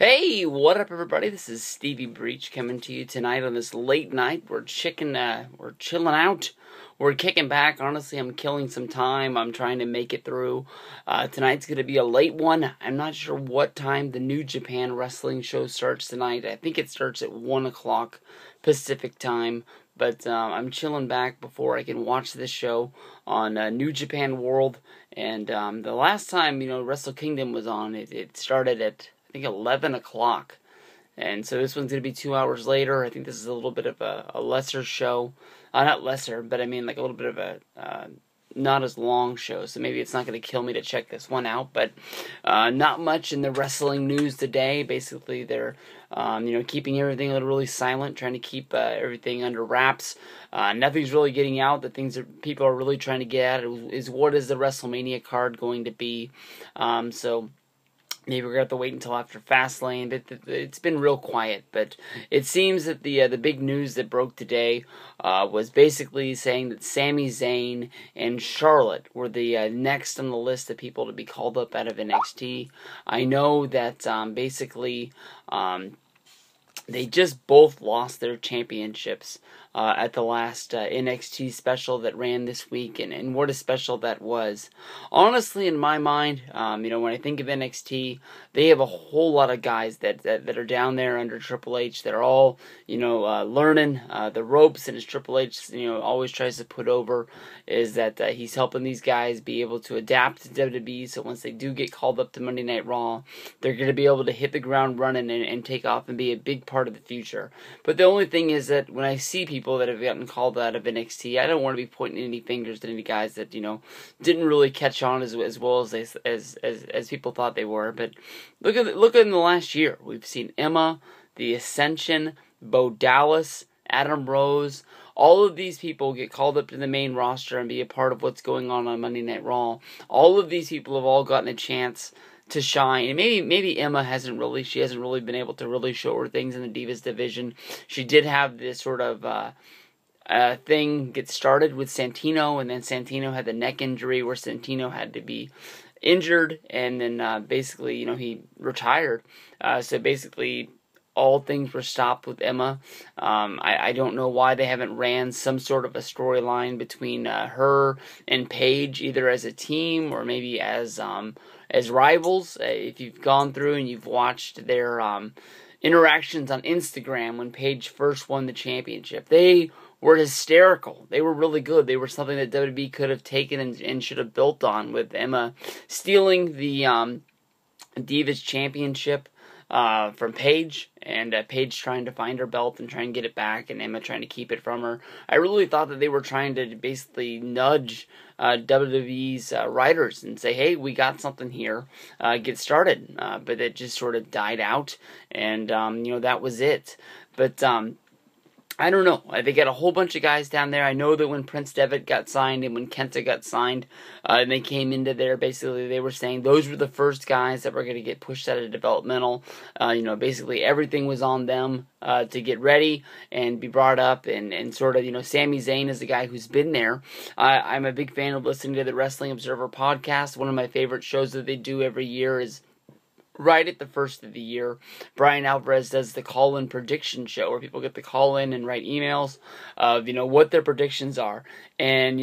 Hey, what up, everybody? This is Stevie Breach coming to you tonight on this late night. We're chilling out. We're kicking back. Honestly, I'm killing some time. I'm trying to make it through. Tonight's going to be a late one. I'm not sure what time the New Japan Wrestling show starts tonight. I think it starts at 1 o'clock Pacific time. But I'm chilling back before I can watch this show on New Japan World. And the last time, Wrestle Kingdom was on, it started at, I think, 11 o'clock. And so this one's going to be 2 hours later. I think this is a little bit of a lesser show. Not lesser, but I mean like a little bit of a not as long show. So maybe it's not going to kill me to check this one out. But not much in the wrestling news today. Basically, they're keeping everything really silent, trying to keep everything under wraps. Nothing's really getting out. The things that people are really trying to get at is what is the WrestleMania card going to be. So maybe we're going to have to wait until after Fastlane. It's been real quiet, but it seems that the big news that broke today was basically saying that Sami Zayn and Charlotte were the next on the list of people to be called up out of NXT. I know that basically they just both lost their championships at the last NXT special that ran this week, and what a special that was. Honestly, in my mind, when I think of NXT, they have a whole lot of guys that are down there under Triple H that are all, learning the ropes, and as Triple H, always tries to put over is that he's helping these guys be able to adapt to WWE, so once they do get called up to Monday Night Raw, they're going to be able to hit the ground running and take off and be a big part of the future. But the only thing is that when I see people that have gotten called out of NXT, I don't want to be pointing any fingers at any guys that didn't really catch on as well as people thought they were. But look at in the last year, we've seen Emma, The Ascension, Bo Dallas, Adam Rose. All of these people get called up to the main roster and be a part of what's going on Monday Night Raw. All of these people have all gotten a chance to shine. And maybe Emma hasn't really been able to really show her things in the Divas division. She did have this sort of thing get started with Santino, and then Santino had the neck injury where Santino had to be injured, and then basically he retired. So basically all things were stopped with Emma. I don't know why they haven't ran some sort of a storyline between her and Paige, either as a team or maybe as rivals. If you've gone through and you've watched their interactions on Instagram when Paige first won the championship, they were hysterical. They were really good. They were something that WWE could have taken and should have built on, with Emma stealing the Divas championship from Paige, and Paige trying to find her belt and try and get it back, and Emma trying to keep it from her. I really thought that they were trying to basically nudge WWE's writers and say, hey, we got something here, get started. But it just sort of died out, and that was it. But I don't know. They got a whole bunch of guys down there. I know that when Prince Devitt got signed and when Kenta got signed, and they came into there, basically they were saying those were the first guys that were going to get pushed out of developmental. Basically everything was on them to get ready and be brought up, and sort of, Sami Zayn is the guy who's been there. I'm a big fan of listening to the Wrestling Observer podcast. One of my favorite shows that they do every year is right at the first of the year. Brian Alvarez does the call-in prediction show where people get to call in and write emails of, what their predictions are. And,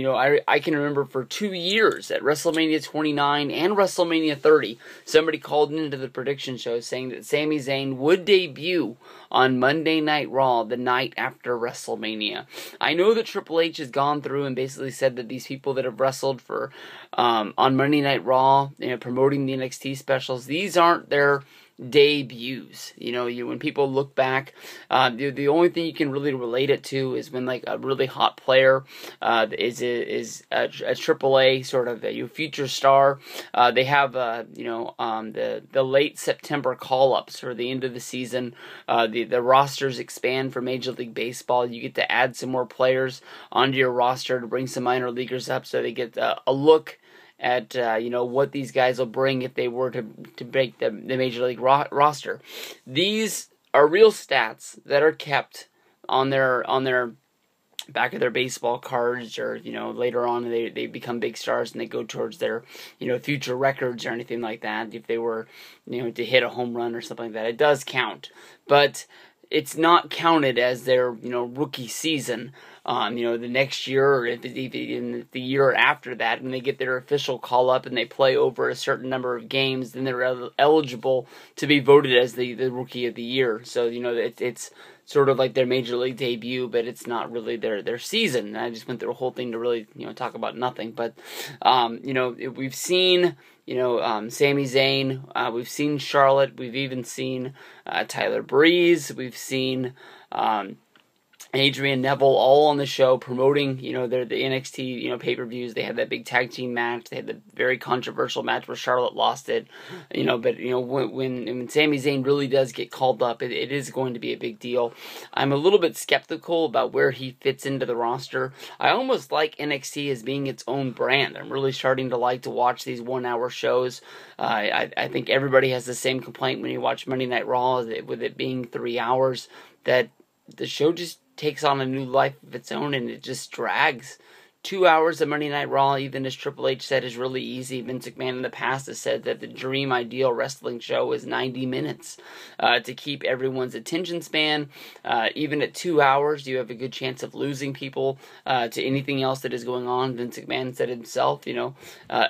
I can remember for 2 years at WrestleMania 29 and WrestleMania 30, somebody called into the prediction show saying that Sami Zayn would debut on Monday Night Raw the night after WrestleMania. I know that Triple H has gone through and basically said that these people that have wrestled for on Monday Night Raw, promoting the NXT specials, these aren't their debuts. When people look back, the only thing you can really relate it to is when like a really hot player is a AAA sort of a future star. They have the late September call ups for the end of the season. The rosters expand for Major League Baseball. You get to add some more players onto your roster to bring some minor leaguers up, so they get a look at what these guys will bring if they were to break the Major League roster. These are real stats that are kept on their back of their baseball cards, or later on they become big stars and they go towards their future records or anything like that. If they were to hit a home run or something like that, it does count, but it's not counted as their rookie season. The next year, or if in the year after that, when they get their official call up and they play over a certain number of games, then they're eligible to be voted as the rookie of the year. So it's sort of like their major league debut, but it's not really their season. And I just went through a whole thing to really talk about nothing. But we've seen Sami Zayn, we've seen Charlotte, we've even seen Tyler Breeze, we've seen Adrian Neville, all on the show promoting, the NXT, pay-per-views. They had that big tag team match. They had the very controversial match where Charlotte lost it, but, when Sami Zayn really does get called up, it is going to be a big deal. I'm a little bit skeptical about where he fits into the roster. I almost like NXT as being its own brand. I'm really starting to like to watch these 1-hour shows. I think everybody has the same complaint when you watch Monday Night Raw, with it being 3 hours, that the show just takes on a new life of its own, and it just drags. 2 hours of Monday Night Raw, even as Triple H said, is really easy. Vince McMahon in the past has said that the dream ideal wrestling show is 90 minutes to keep everyone's attention span. Even at 2 hours, you have a good chance of losing people to anything else that is going on. Vince McMahon said himself,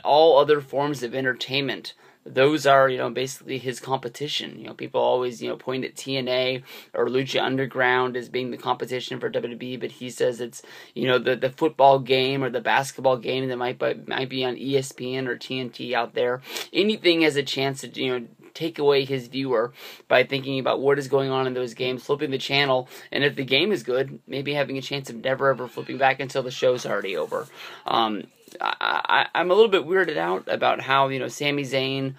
all other forms of entertainment, those are, basically his competition. People always, point at TNA or Lucha Underground as being the competition for WWE, but he says it's, the football game or the basketball game that might be on ESPN or TNT out there. Anything has a chance to, take away his viewer by thinking about what is going on in those games, flipping the channel, and if the game is good, maybe having a chance of never ever flipping back until the show's already over. I'm a little bit weirded out about how, Sami Zayn,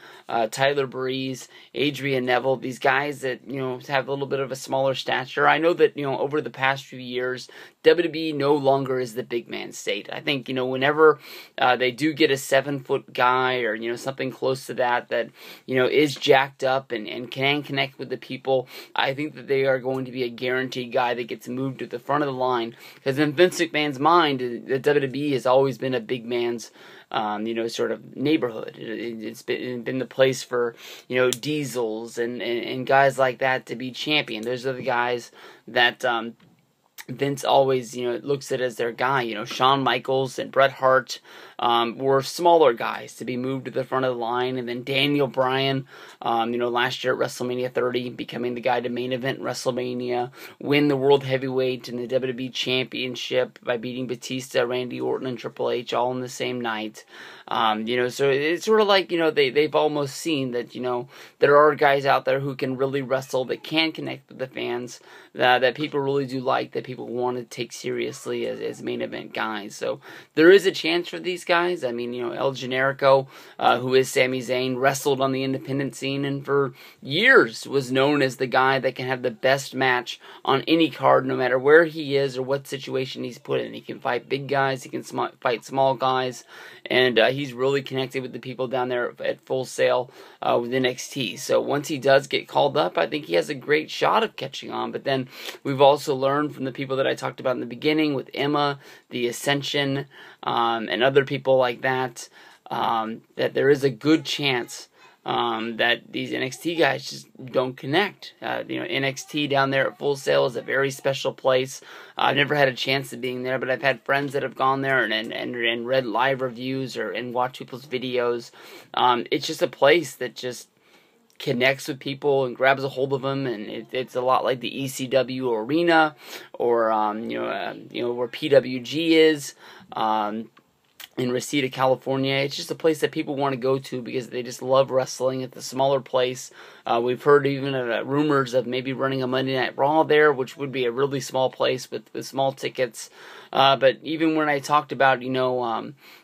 Tyler Breeze, Adrian Neville, these guys that, have a little bit of a smaller stature. I know that, over the past few years, WWE no longer is the big man state. I think, whenever they do get a 7-foot guy or, something close to that, is jacked up and can connect with the people, I think that they are going to be a guaranteed guy that gets moved to the front of the line. Because in Vince McMahon's mind, the WWE has always been a big man's sort of neighborhood. It's been the place for, Diesels and guys like that to be champion. Those are the guys that Vince always, looks at as their guy. Shawn Michaels and Bret Hart were smaller guys to be moved to the front of the line. And then Daniel Bryan, last year at WrestleMania 30, becoming the guy to main event WrestleMania, win the World Heavyweight and the WWE Championship by beating Batista, Randy Orton, and Triple H all in the same night. So it's sort of like, they've almost seen that, there are guys out there who can really wrestle, that can connect with the fans, that people really do like, that people want to take seriously as main event guys. So there is a chance for these guys. I mean, El Generico, who is Sami Zayn, wrestled on the independent scene and for years was known as the guy that can have the best match on any card, no matter where he is or what situation he's put in. He can fight big guys, he can fight small guys, and he's really connected with the people down there at Full Sail with NXT. So once he does get called up, I think he has a great shot of catching on. But then we've also learned from the people that I talked about in the beginning with Emma, the Ascension, and other people like that, that there is a good chance that these NXT guys just don't connect. NXT down there at Full Sail is a very special place. I've never had a chance of being there, but I've had friends that have gone there and read live reviews and watched people's videos. It's just a place that just connects with people and grabs a hold of them, and it's a lot like the ECW arena or where PWG is. In Reseda, California. It's just a place that people want to go to because they just love wrestling. It's a smaller place. We've heard even rumors of maybe running a Monday Night Raw there, which would be a really small place with small tickets. But even when I talked about,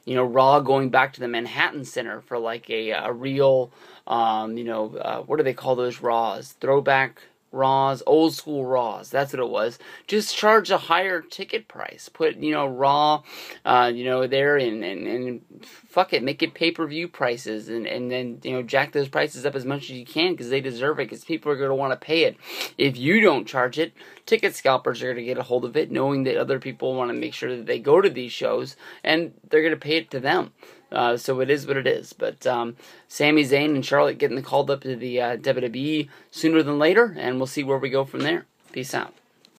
Raw going back to the Manhattan Center for like a real, what do they call those Raws? Throwback Raws, old school Raws. That's what it was. Just charge a higher ticket price. Put, Raw, there and fuck it. Make it pay-per-view prices and then, jack those prices up as much as you can because they deserve it because people are going to want to pay it. If you don't charge it, ticket scalpers are going to get a hold of it knowing that other people want to make sure that they go to these shows and they're going to pay it to them. So it is what it is. But Sami Zayn and Charlotte getting called up to the WWE sooner than later, and we'll see where we go from there. Peace out.